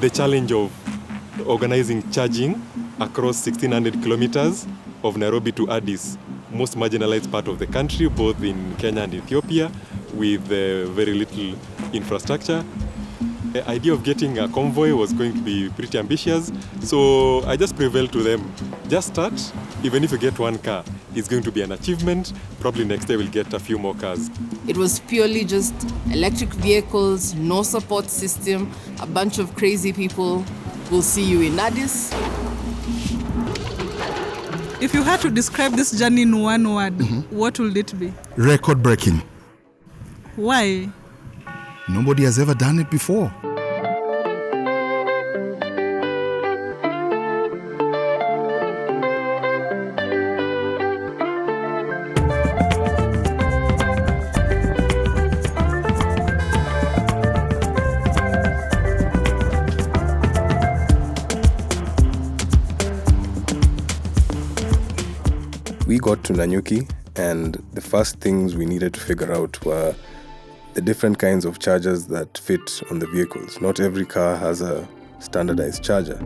the challenge of organizing charging across 1,600 kilometers of Nairobi to Addis, most marginalized part of the country, both in Kenya and Ethiopia, with very little infrastructure. The idea of getting a convoy was going to be pretty ambitious, so I just prevailed to them. Just start, even if you get one car, it's going to be an achievement. Probably next day we'll get a few more cars. It was purely just electric vehicles, no support system, a bunch of crazy people. We'll see you in Addis. If you had to describe this journey in one word, what would it be? Record-breaking. Why? Nobody has ever done it before. We got to Nanyuki, and the first things we needed to figure out were the different kinds of chargers that fit on the vehicles. Not every car has a standardized charger.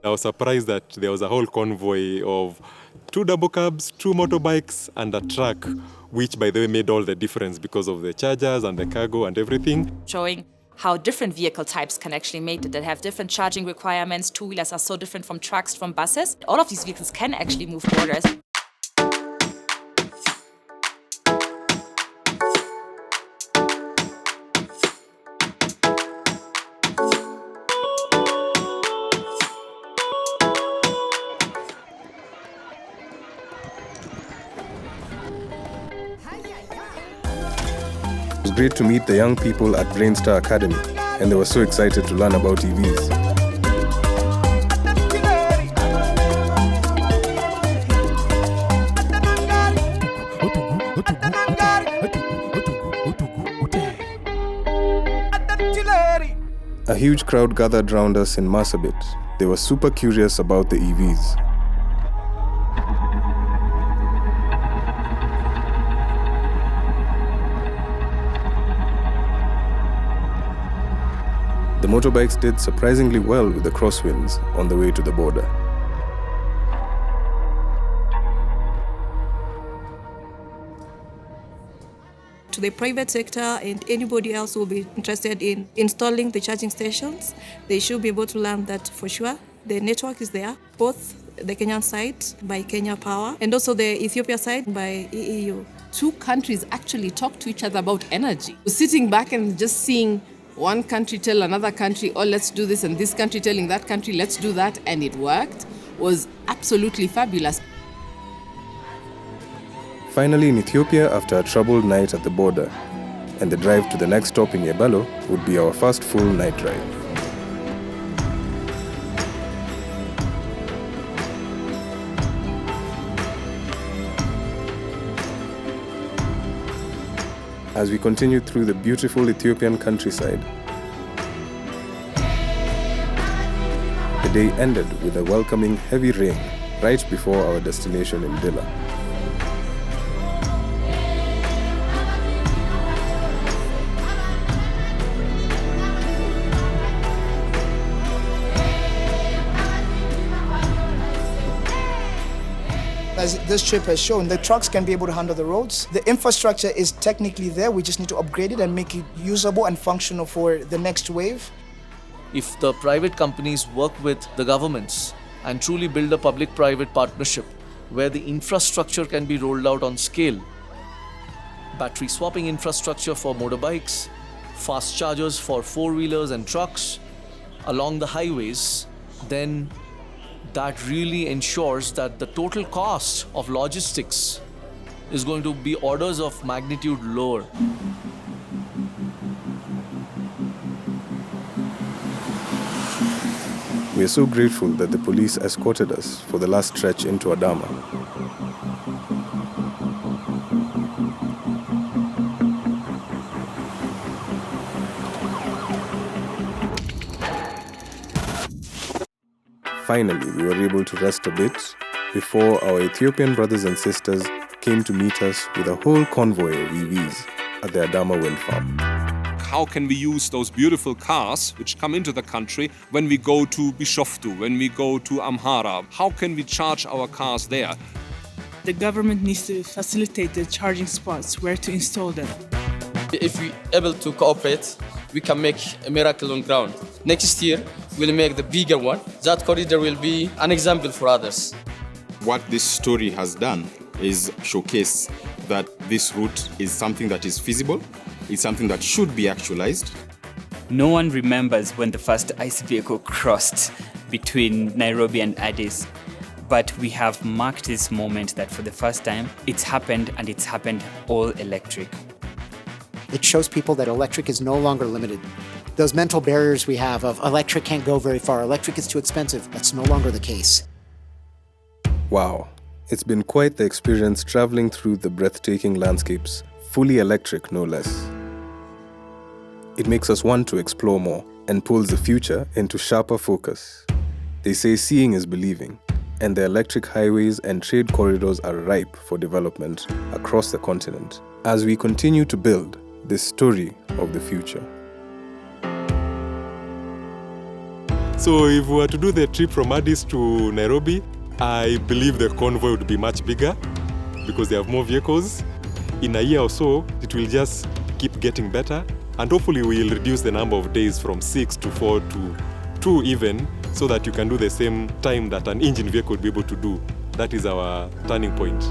I was surprised that there was a whole convoy of 2 double cabs, 2 motorbikes, and a truck, which, by the way, made all the difference because of the chargers and the cargo and everything. Showing how different vehicle types can actually make it, that have different charging requirements. Two-wheelers are so different from trucks, from buses. All of these vehicles can actually move borders. It was great to meet the young people at Brainstar Academy, and they were so excited to learn about EVs. A huge crowd gathered around us in Marsabit. They were super curious about the EVs. The motorbikes did surprisingly well with the crosswinds on the way to the border. To the private sector and anybody else who will be interested in installing the charging stations, they should be able to learn that for sure. The network is there, both the Kenyan side by Kenya Power and also the Ethiopia side by EEU. 2 countries actually talk to each other about energy. Sitting back and just seeing one country tell another country, oh, let's do this, and this country telling that country, let's do that, and it worked, was absolutely fabulous. Finally in Ethiopia, after a troubled night at the border, and the drive to the next stop in Yebalo would be our first full night drive. As we continued through the beautiful Ethiopian countryside, the day ended with a welcoming heavy rain right before our destination in Dilla. As this trip has shown, the trucks can be able to handle the roads. The infrastructure is technically there. We just need to upgrade it and make it usable and functional for the next wave. If the private companies work with the governments and truly build a public-private partnership where the infrastructure can be rolled out on scale, battery swapping infrastructure for motorbikes, fast chargers for 4-wheelers and trucks along the highways, then that really ensures that the total cost of logistics is going to be orders of magnitude lower. We are so grateful that the police escorted us for the last stretch into Adama. Finally, we were able to rest a bit before our Ethiopian brothers and sisters came to meet us with a whole convoy of EVs at the Adama wind farm. how can we use those beautiful cars which come into the country when we go to Bishoftu, when we go to Amhara? How can we charge our cars there? The government needs to facilitate the charging spots where to install them. If we're able to cooperate, we can make a miracle on ground. Next year, we'll make the bigger one. That corridor will be an example for others. What this story has done is showcase that this route is something that is feasible, it's something that should be actualized. No one remembers when the first ICE vehicle crossed between Nairobi and Addis, but we have marked this moment that for the first time, it's happened, and it's happened all electric. It shows people that electric is no longer limited. Those mental barriers we have of electric can't go very far, electric is too expensive, that's no longer the case. Wow, it's been quite the experience traveling through the breathtaking landscapes, fully electric no less. It makes us want to explore more and pulls the future into sharper focus. They say seeing is believing, and the electric highways and trade corridors are ripe for development across the continent as we continue to build this story of the future. So if we were to do the trip from Addis to Nairobi, I believe the convoy would be much bigger because they have more vehicles. In a year or so, it will just keep getting better, and hopefully we'll reduce the number of days from 6 to 4 to 2 even, so that you can do the same time that an engine vehicle would be able to do. That is our turning point.